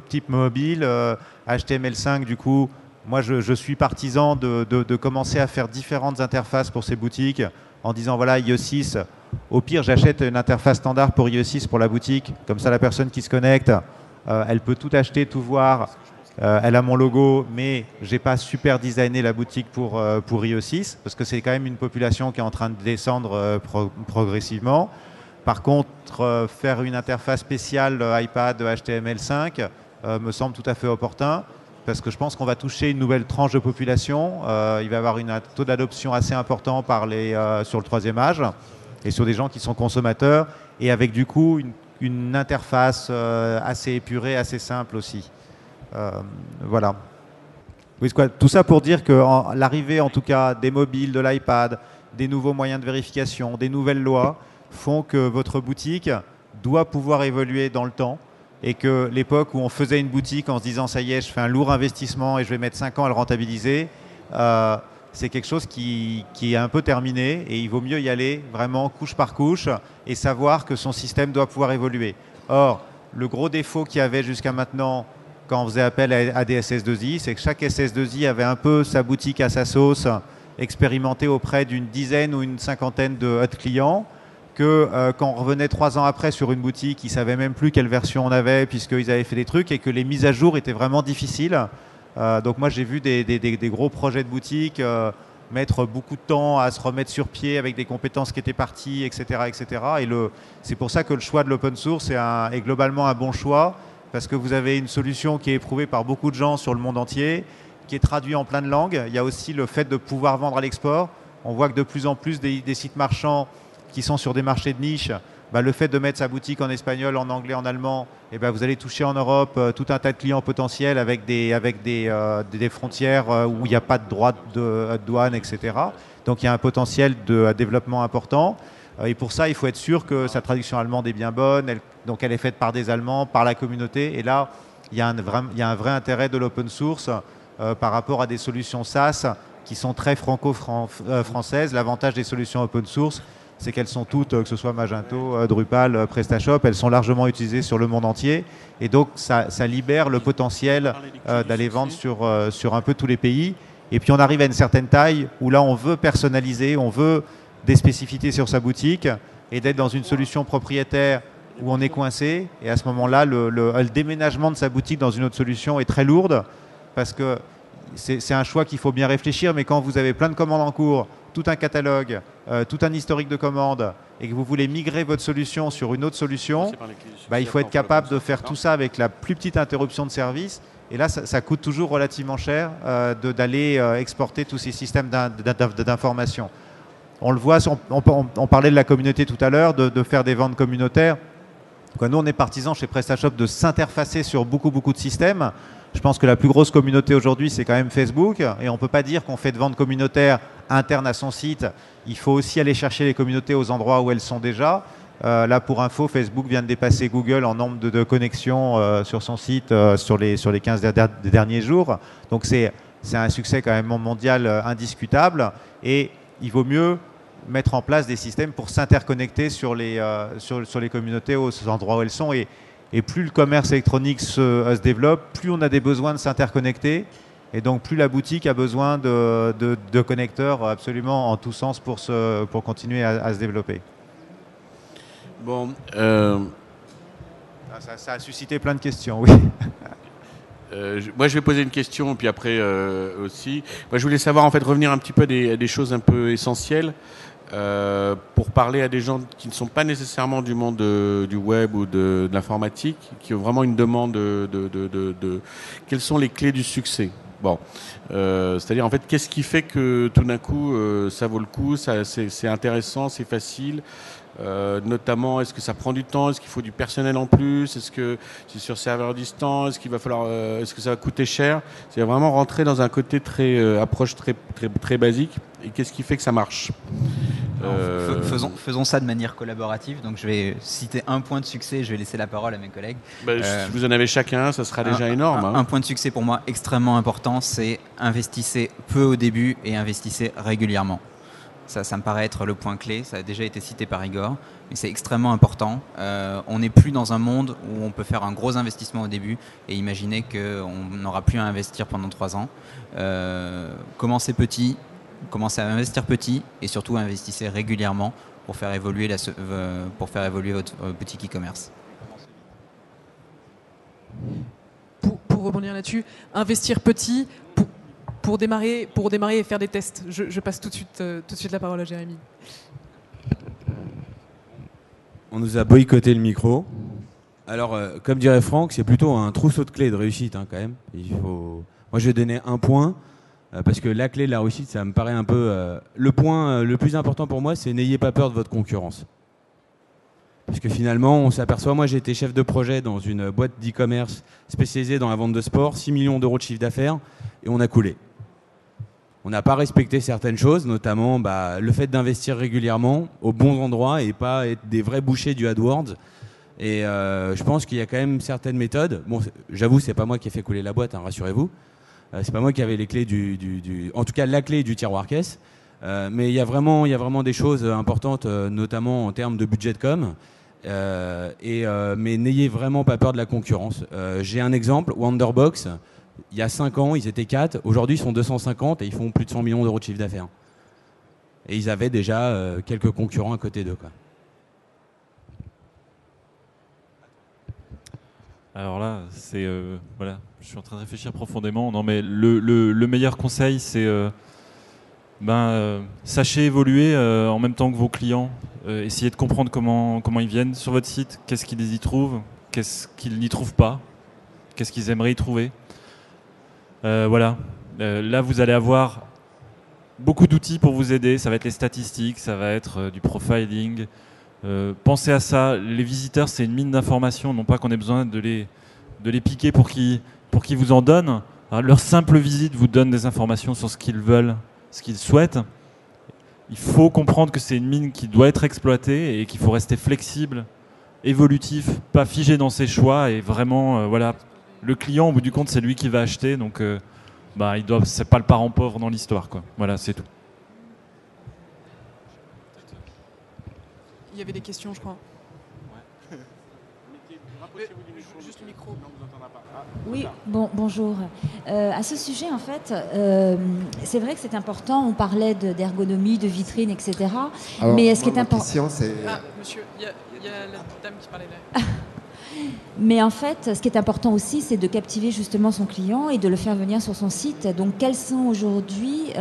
type mobile, HTML5, du coup, moi je suis partisan de commencer à faire différentes interfaces pour ces boutiques en disant voilà, IE6, au pire j'achète une interface standard pour IE6 pour la boutique, comme ça la personne qui se connecte, elle peut tout acheter, tout voir, elle a mon logo, mais j'ai pas super designé la boutique pour IE6, parce que c'est quand même une population qui est en train de descendre progressivement. Par contre, faire une interface spéciale iPad HTML5 me semble tout à fait opportun, parce que je pense qu'on va toucher une nouvelle tranche de population. Il va y avoir un taux d'adoption assez important sur le troisième âge, et sur des gens qui sont consommateurs, et avec du coup une interface assez épurée, assez simple aussi. Voilà. Oui, tout ça pour dire que l'arrivée en tout cas des mobiles, de l'iPad, des nouveaux moyens de vérification, des nouvelles lois, font que votre boutique doit pouvoir évoluer dans le temps, et que l'époque où on faisait une boutique en se disant ça y est, je fais un lourd investissement et je vais mettre 5 ans à le rentabiliser, c'est quelque chose qui est un peu terminé, et il vaut mieux y aller vraiment couche par couche et savoir que son système doit pouvoir évoluer. Or, le gros défaut qu'il y avait jusqu'à maintenant quand on faisait appel à des SS2I, c'est que chaque SS2I avait un peu sa boutique à sa sauce, expérimentée auprès d'une dizaine ou une cinquantaine de clients, que quand on revenait 3 ans après sur une boutique, ils ne savaient même plus quelle version on avait, puisqu'ils avaient fait des trucs, et que les mises à jour étaient vraiment difficiles. Donc moi j'ai vu des gros projets de boutique mettre beaucoup de temps à se remettre sur pied avec des compétences qui étaient parties, etc. etc. Et c'est pour ça que le choix de l'open source est globalement un bon choix, parce que vous avez une solution qui est éprouvée par beaucoup de gens sur le monde entier, qui est traduite en plein de langues. Il y a aussi le fait de pouvoir vendre à l'export. On voit que de plus en plus des sites marchands qui sont sur des marchés de niche, le fait de mettre sa boutique en espagnol, en anglais, en allemand, vous allez toucher en Europe tout un tas de clients potentiels avec des frontières où il n'y a pas de droit de douane, etc. Donc il y a un potentiel de développement important. Et pour ça, il faut être sûr que sa traduction allemande est bien bonne. Donc elle est faite par des Allemands, par la communauté. Et là, il y a un vrai intérêt de l'open source par rapport à des solutions SaaS qui sont très franco-françaises. L'avantage des solutions open source, c'est qu'elles sont toutes, que ce soit Magento, Drupal, PrestaShop, elles sont largement utilisées sur le monde entier. Et donc, ça libère le potentiel d'aller vendre sur un peu tous les pays. Et puis, on arrive à une certaine taille où là, on veut personnaliser, on veut des spécificités sur sa boutique, et d'être dans une solution propriétaire où on est coincé. Et à ce moment-là, le déménagement de sa boutique dans une autre solution est très lourde, parce que c'est un choix qu'il faut bien réfléchir. Mais quand vous avez plein de commandes en cours, tout un catalogue, tout un historique de commandes, et que vous voulez migrer votre solution sur une autre solution, il faut être capable de faire tout ça avec la plus petite interruption de service. Et là, ça coûte toujours relativement cher d'aller exporter tous ces systèmes d'information. On le voit, on parlait de la communauté tout à l'heure, de faire des ventes communautaires. Nous, on est partisans chez PrestaShop de s'interfacer sur beaucoup de systèmes. Je pense que la plus grosse communauté aujourd'hui, c'est quand même Facebook. Et on ne peut pas dire qu'on fait de ventes communautaires internes à son site. Il faut aussi aller chercher les communautés aux endroits où elles sont déjà. Là, pour info, Facebook vient de dépasser Google en nombre de connexions sur son site sur les 15 derniers jours. Donc, c'est un succès quand même mondial indiscutable. Et il vaut mieux mettre en place des systèmes pour s'interconnecter sur les communautés aux endroits où elles sont. Et plus le commerce électronique se développe, plus on a des besoins de s'interconnecter. Et donc, plus la boutique a besoin de connecteurs absolument en tous sens pour continuer à se développer. Bon. Ça a suscité plein de questions, oui. Moi, je vais poser une question, puis après aussi. Moi, je voulais savoir, en fait, revenir un petit peu à des choses un peu essentielles pour parler à des gens qui ne sont pas nécessairement du monde du web ou de l'informatique, qui ont vraiment une demande de quelles sont les clés du succès. Bon, c'est-à-dire, en fait, qu'est-ce qui fait que tout d'un coup, ça vaut le coup, c'est intéressant, c'est facile. Notamment, est-ce que ça prend du temps? Est-ce qu'il faut du personnel en plus? Est-ce que c'est sur serveur distant? Est-ce qu'il va falloir, est-ce que ça va coûter cher? C'est vraiment rentrer dans un côté approche très basique. Et qu'est-ce qui fait que ça marche? Faisons ça de manière collaborative. Donc, je vais citer un point de succès. Je vais laisser la parole à mes collègues. Si vous en avez chacun, ça sera déjà énorme. Un point de succès pour moi extrêmement important, c'est investissez peu au début et investissez régulièrement. Ça me paraît être le point clé. Ça a déjà été cité par Igor, mais c'est extrêmement important. On n'est plus dans un monde où on peut faire un gros investissement au début et imaginer qu'on n'aura plus à investir pendant 3 ans. Commencez petit, commencez à investir petit et surtout investissez régulièrement pour faire évoluer, votre boutique e-commerce. Pour rebondir là-dessus, investir petit pour démarrer et faire des tests. Je passe tout de suite la parole à Jérémy. On nous a boycotté le micro. Alors, comme dirait Franck, c'est plutôt un trousseau de clés de réussite quand même. Moi, je vais donner un point parce que la clé de la réussite, ça me paraît un peu... le point le plus important pour moi, c'est n'ayez pas peur de votre concurrence. Parce que finalement, on s'aperçoit, moi j'ai été chef de projet dans une boîte d'e-commerce spécialisée dans la vente de sport, 6 millions d'euros de chiffre d'affaires, et on a coulé. On n'a pas respecté certaines choses, notamment le fait d'investir régulièrement aux bons endroits et pas être des vrais bouchers du AdWords. Et je pense qu'il y a quand même certaines méthodes. Bon, j'avoue, c'est pas moi qui ai fait couler la boîte, hein, rassurez-vous. C'est pas moi qui avais les clés en tout cas la clé du tiroir caisse. Mais il y a vraiment des choses importantes, notamment en termes de budget de com. Mais n'ayez vraiment pas peur de la concurrence. J'ai un exemple, Wonderbox, il y a 5 ans, ils étaient 4, aujourd'hui ils sont 250 et ils font plus de 100 millions d'euros de chiffre d'affaires. Et ils avaient déjà quelques concurrents à côté d'eux, quoi. Alors là, voilà, je suis en train de réfléchir profondément. Non, mais le meilleur conseil, c'est sachez évoluer en même temps que vos clients. Essayez de comprendre comment ils viennent sur votre site, qu'est-ce qu'ils y trouvent, qu'est-ce qu'ils n'y trouvent pas, qu'est-ce qu'ils aimeraient y trouver. Voilà. Là, vous allez avoir beaucoup d'outils pour vous aider. Ça va être les statistiques, ça va être du profiling. Pensez à ça. Les visiteurs, c'est une mine d'informations. Non pas qu'on ait besoin de les piquer pour qu'ils vous en donnent. Alors, leur simple visite vous donne des informations sur ce qu'ils veulent, ce qu'ils souhaitent. Il faut comprendre que c'est une mine qui doit être exploitée et qu'il faut rester flexible, évolutif, pas figé dans ses choix. Et vraiment, voilà, le client, au bout du compte, c'est lui qui va acheter. Donc, c'est pas le parent pauvre dans l'histoire, quoi. Voilà, c'est tout. Il y avait des questions, je crois. Juste le micro. Oui, bonjour. À ce sujet, en fait, c'est vrai que c'est important. On parlait d'ergonomie, de vitrine, etc. Alors, mais ce qui est important, monsieur, il y a la dame qui parlait là. Mais en fait, ce qui est important aussi, c'est de captiver justement son client et de le faire venir sur son site. Donc, quels sont aujourd'hui,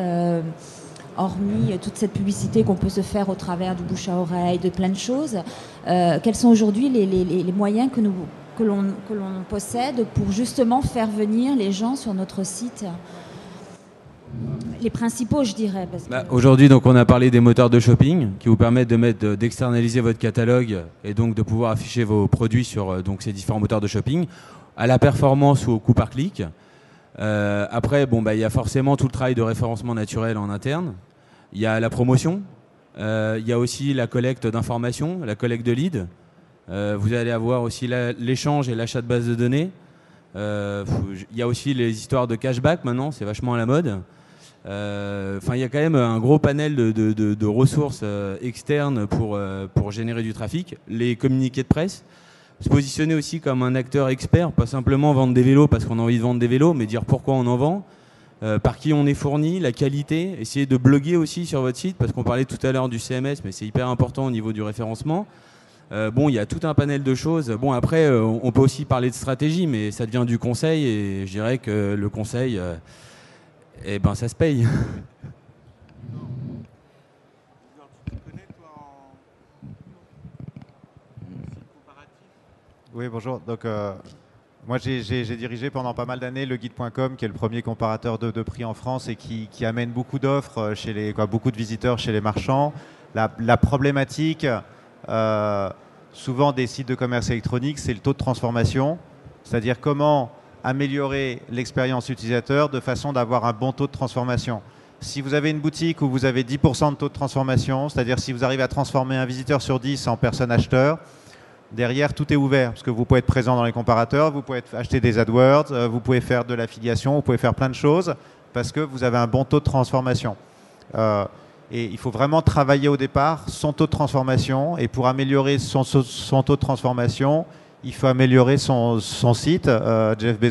hormis toute cette publicité qu'on peut se faire au travers du bouche à oreille, de plein de choses, quels sont aujourd'hui les moyens que l'on possède pour justement faire venir les gens sur notre site? Les principaux, je dirais. Aujourd'hui, donc, on a parlé des moteurs de shopping qui vous permettent d'externaliser votre catalogue et donc de pouvoir afficher vos produits sur ces différents moteurs de shopping à la performance ou au coût par clic. Après, il y a forcément tout le travail de référencement naturel en interne. Il y a la promotion. Il y a aussi la collecte d'informations, la collecte de leads. Vous allez avoir aussi l'échange et l'achat de bases de données. Il y a aussi les histoires de cashback maintenant, c'est vachement à la mode. Il y a quand même un gros panel de ressources externes pour générer du trafic. Les communiqués de presse, se positionner aussi comme un acteur expert, pas simplement vendre des vélos parce qu'on a envie de vendre des vélos, mais dire pourquoi on en vend, par qui on est fourni, la qualité. Essayer de bloguer aussi sur votre site, parce qu'on parlait tout à l'heure du CMS, mais c'est hyper important au niveau du référencement. Il y a tout un panel de choses. Après, on peut aussi parler de stratégie, mais ça devient du conseil, et je dirais que le conseil, ça se paye. Oui, bonjour. Donc, moi, j'ai dirigé pendant pas mal d'années le guide.com, qui est le premier comparateur de prix en France et qui amène beaucoup d'offres beaucoup de visiteurs chez les marchands. La problématique souvent des sites de commerce électronique, c'est le taux de transformation, c'est-à-dire comment améliorer l'expérience utilisateur de façon d'avoir un bon taux de transformation. Si vous avez une boutique où vous avez 10% de taux de transformation, c'est-à-dire si vous arrivez à transformer un visiteur sur 10 en personne acheteur, derrière tout est ouvert, parce que vous pouvez être présent dans les comparateurs, vous pouvez acheter des AdWords, vous pouvez faire de l'affiliation, vous pouvez faire plein de choses, parce que vous avez un bon taux de transformation. Et il faut vraiment travailler au départ son taux de transformation. Et pour améliorer son taux de transformation, il faut améliorer son site. Jeff Bezos